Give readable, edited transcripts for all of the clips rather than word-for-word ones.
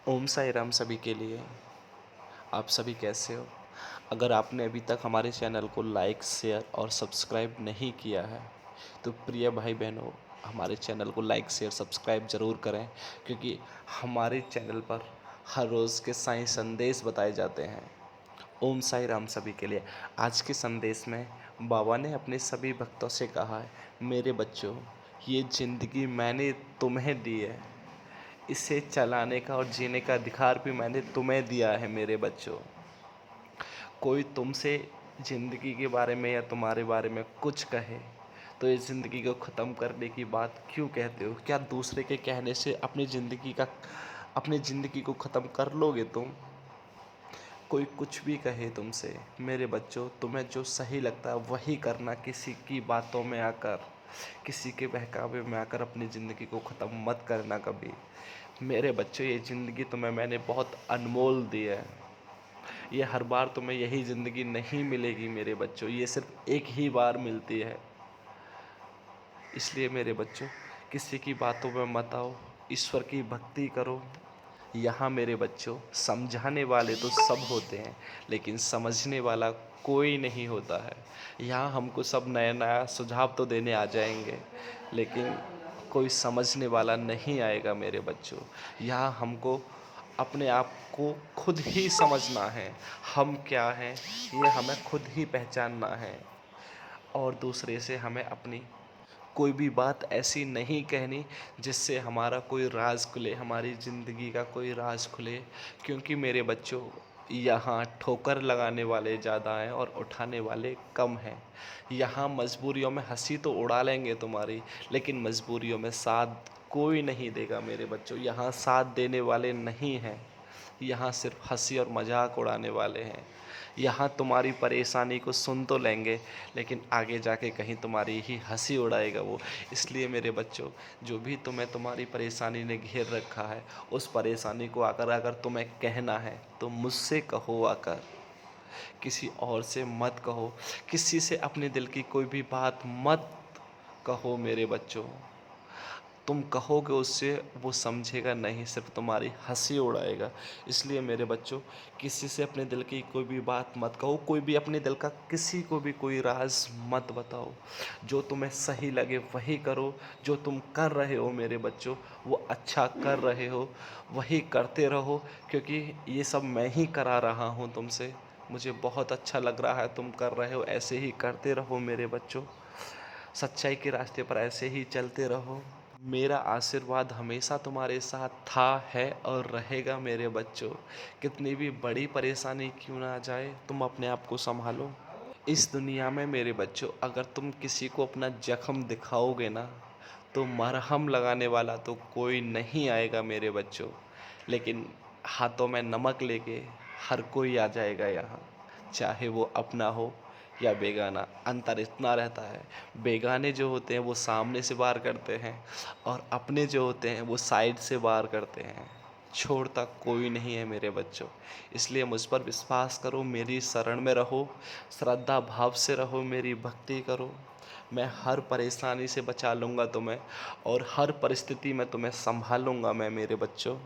ओम साई राम सभी के लिए। आप सभी कैसे हो? अगर आपने अभी तक हमारे चैनल को लाइक, शेयर और सब्सक्राइब नहीं किया है, तो प्रिय भाई बहनों, हमारे चैनल को लाइक, शेयर, सब्सक्राइब ज़रूर करें, क्योंकि हमारे चैनल पर हर रोज़ के साईं संदेश बताए जाते हैं। ओम साई राम सभी के लिए। आज के संदेश में बाबा ने अपने सभी भक्तों से कहा है, मेरे बच्चों, ये ज़िंदगी मैंने तुम्हें दी है, इसे चलाने का और जीने का अधिकार भी मैंने तुम्हें दिया है मेरे बच्चों। कोई तुमसे ज़िंदगी के बारे में या तुम्हारे बारे में कुछ कहे तो इस ज़िंदगी को ख़त्म करने की बात क्यों कहते हो? क्या दूसरे के कहने से अपनी ज़िंदगी को ख़त्म कर लोगे तुम? कोई कुछ भी कहे तुमसे, मेरे बच्चों, तुम्हें जो सही लगता है वही करना। किसी की बातों में आकर, किसी के बहकावे में आकर अपनी ज़िंदगी को ख़त्म मत करना कभी। मेरे बच्चों, ये ज़िंदगी तुम्हें मैंने बहुत अनमोल दी है। ये हर बार तुम्हें यही ज़िंदगी नहीं मिलेगी मेरे बच्चों, ये सिर्फ एक ही बार मिलती है। इसलिए मेरे बच्चों, किसी की बातों में मत आओ, ईश्वर की भक्ति करो। यहाँ मेरे बच्चों, समझाने वाले तो सब होते हैं, लेकिन समझने वाला कोई नहीं होता है। यहाँ हमको सब नया नया सुझाव तो देने आ जाएंगे, लेकिन कोई समझने वाला नहीं आएगा मेरे बच्चों। यहाँ हमको अपने आप को खुद ही समझना है, हम क्या हैं ये हमें खुद ही पहचानना है। और दूसरे से हमें अपनी कोई भी बात ऐसी नहीं कहनी जिससे हमारा कोई राज खुले, हमारी ज़िंदगी का कोई राज खुले। क्योंकि मेरे बच्चों, यहाँ ठोकर लगाने वाले ज़्यादा हैं और उठाने वाले कम हैं। यहाँ मजबूरियों में हंसी तो उड़ा लेंगे तुम्हारी, लेकिन मजबूरियों में साथ कोई नहीं देगा मेरे बच्चों। यहाँ साथ देने वाले नहीं हैं, यहाँ सिर्फ हंसी और मजाक उड़ाने वाले हैं। यहाँ तुम्हारी परेशानी को सुन तो लेंगे, लेकिन आगे जाके कहीं तुम्हारी ही हंसी उड़ाएगा वो। इसलिए मेरे बच्चों, जो भी तुम्हारी परेशानी ने घेर रखा है, उस परेशानी को आकर अगर तुम्हें कहना है तो मुझसे कहो आकर, किसी और से मत कहो। किसी से अपने दिल की कोई भी बात मत कहो मेरे बच्चों। तुम कहोगे उससे, वो समझेगा नहीं, सिर्फ तुम्हारी हंसी उड़ाएगा। इसलिए मेरे बच्चों, किसी से अपने दिल की कोई भी बात मत कहो, कोई भी अपने दिल का किसी को भी कोई राज मत बताओ। जो तुम्हें सही लगे वही करो। जो तुम कर रहे हो मेरे बच्चों, वो अच्छा कर रहे हो, वही करते रहो। क्योंकि ये सब मैं ही करा रहा हूँ तुमसे। मुझे बहुत अच्छा लग रहा है तुम कर रहे हो, ऐसे ही करते रहो मेरे बच्चों। सच्चाई के रास्ते पर ऐसे ही चलते रहो। मेरा आशीर्वाद हमेशा तुम्हारे साथ था, है और रहेगा मेरे बच्चों। कितनी भी बड़ी परेशानी क्यों ना आ जाए, तुम अपने आप को संभालो। इस दुनिया में मेरे बच्चों, अगर तुम किसी को अपना जख्म दिखाओगे ना, तो मरहम लगाने वाला तो कोई नहीं आएगा मेरे बच्चों, लेकिन हाथों में नमक लेके हर कोई आ जाएगा यहाँ। चाहे वो अपना हो या बेगाना, अंतर इतना रहता है, बेगाने जो होते हैं वो सामने से वार करते हैं, और अपने जो होते हैं वो साइड से वार करते हैं। छोड़ता कोई नहीं है मेरे बच्चों। इसलिए मुझ पर विश्वास करो, मेरी शरण में रहो, श्रद्धा भाव से रहो, मेरी भक्ति करो। मैं हर परेशानी से बचा लूँगा तुम्हें, और हर परिस्थिति में तुम्हें संभालूँगा मैं मेरे बच्चों।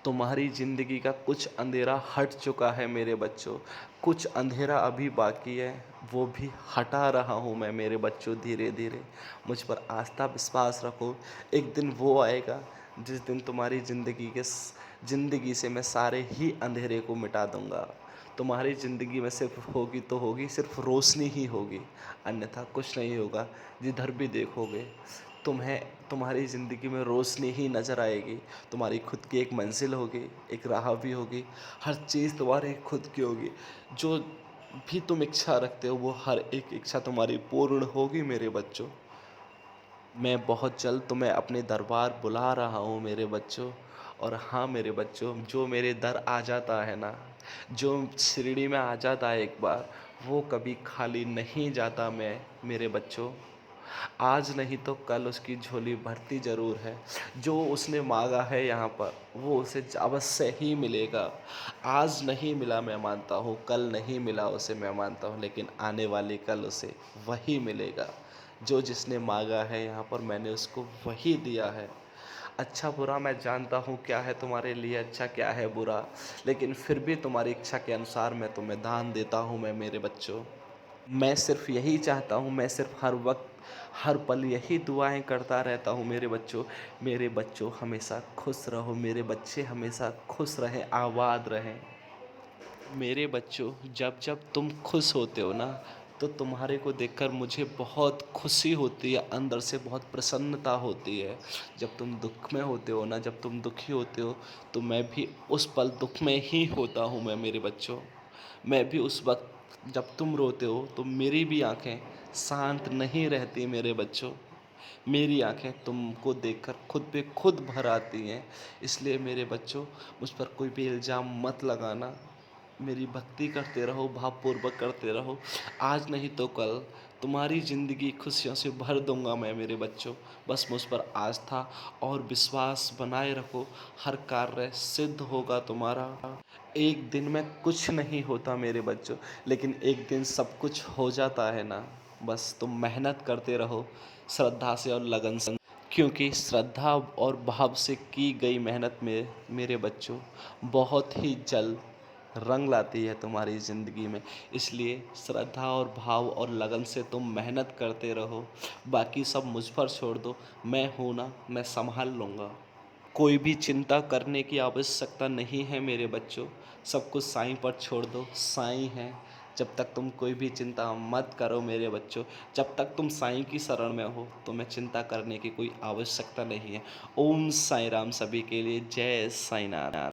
तुम्हारी ज़िंदगी का कुछ अंधेरा हट चुका है मेरे बच्चों, कुछ अंधेरा अभी बाकी है, वो भी हटा रहा हूँ मैं मेरे बच्चों, धीरे धीरे। मुझ पर आस्था विश्वास रखो, एक दिन वो आएगा जिस दिन तुम्हारी ज़िंदगी से मैं सारे ही अंधेरे को मिटा दूँगा। तुम्हारी ज़िंदगी में सिर्फ होगी तो होगी, सिर्फ रोशनी ही होगी, अन्यथा कुछ नहीं होगा। जिधर भी देखोगे तुम्हें तुम्हारी ज़िंदगी में रोशनी ही नज़र आएगी। तुम्हारी खुद की एक मंजिल होगी, एक राह भी होगी, हर चीज़ तुम्हारी खुद की होगी। जो भी तुम इच्छा रखते हो वो हर एक इच्छा तुम्हारी पूर्ण होगी मेरे बच्चों। मैं बहुत जल्द तुम्हें अपने दरबार बुला रहा हूँ मेरे बच्चों। और हाँ मेरे बच्चों, जो मेरे दर आ जाता है ना, जो शिरडी में आ जाता है एक बार, वो कभी खाली नहीं जाता मैं मेरे बच्चों। आज नहीं तो कल उसकी झोली भरती ज़रूर है। जो उसने मांगा है यहाँ पर, वो उसे अवश्य ही मिलेगा। आज नहीं मिला मैं मानता हूँ, कल नहीं मिला उसे मैं मानता हूँ, लेकिन आने वाले कल उसे वही मिलेगा। जो जिसने मांगा है यहाँ पर, मैंने उसको वही दिया है। अच्छा बुरा मैं जानता हूँ क्या है तुम्हारे लिए अच्छा क्या है बुरा, लेकिन फिर भी तुम्हारी इच्छा के अनुसार मैं तुम्हें दान देता हूँ मैं मेरे बच्चों। मैं सिर्फ़ यही चाहता हूँ, मैं सिर्फ़ हर वक़्त, हर पल यही दुआएँ करता रहता हूँ मेरे बच्चों हमेशा खुश रहो, मेरे बच्चे हमेशा खुश रहें, आबाद रहें। मेरे बच्चों जब तुम खुश होते हो ना, तो तुम्हारे को देखकर मुझे बहुत खुशी होती है, अंदर से बहुत प्रसन्नता होती है। जब तुम दुःख में होते हो ना, जब तुम दुखी होते हो, तो मैं भी उस पल दुःख में ही होता हूँ मैं मेरे बच्चों। मैं भी उस वक़्त जब तुम रोते हो तो मेरी भी आँखें शांत नहीं रहती मेरे बच्चों। मेरी आँखें तुमको देखकर खुद पे खुद भर आती हैं। इसलिए मेरे बच्चों मुझ पर कोई भी इल्ज़ाम मत लगाना। मेरी भक्ति करते रहो, भावपूर्वक करते रहो। आज नहीं तो कल तुम्हारी ज़िंदगी खुशियों से भर दूँगा मैं मेरे बच्चों। बस मुझ पर आस्था और विश्वास बनाए रखो, हर कार्य सिद्ध होगा तुम्हारा। एक दिन में कुछ नहीं होता मेरे बच्चों, लेकिन एक दिन सब कुछ हो जाता है ना। बस तुम मेहनत करते रहो, श्रद्धा से और लगन से, क्योंकि श्रद्धा और भाव से की गई मेहनत में मेरे बच्चों बहुत ही जल्द रंग लाती है तुम्हारी ज़िंदगी में। इसलिए श्रद्धा और भाव और लगन से तुम मेहनत करते रहो, बाकी सब मुझ पर छोड़ दो। मैं हूँ ना, मैं संभाल लूँगा। कोई भी चिंता करने की आवश्यकता नहीं है मेरे बच्चों। सब कुछ साईं पर छोड़ दो, साईं हैं। जब तक तुम कोई भी चिंता मत करो मेरे बच्चों, जब तक तुम साईं की शरण में हो, तुम्हें चिंता करने की कोई आवश्यकता नहीं है। ओम साईं राम सभी के लिए, जय साईं नाथ।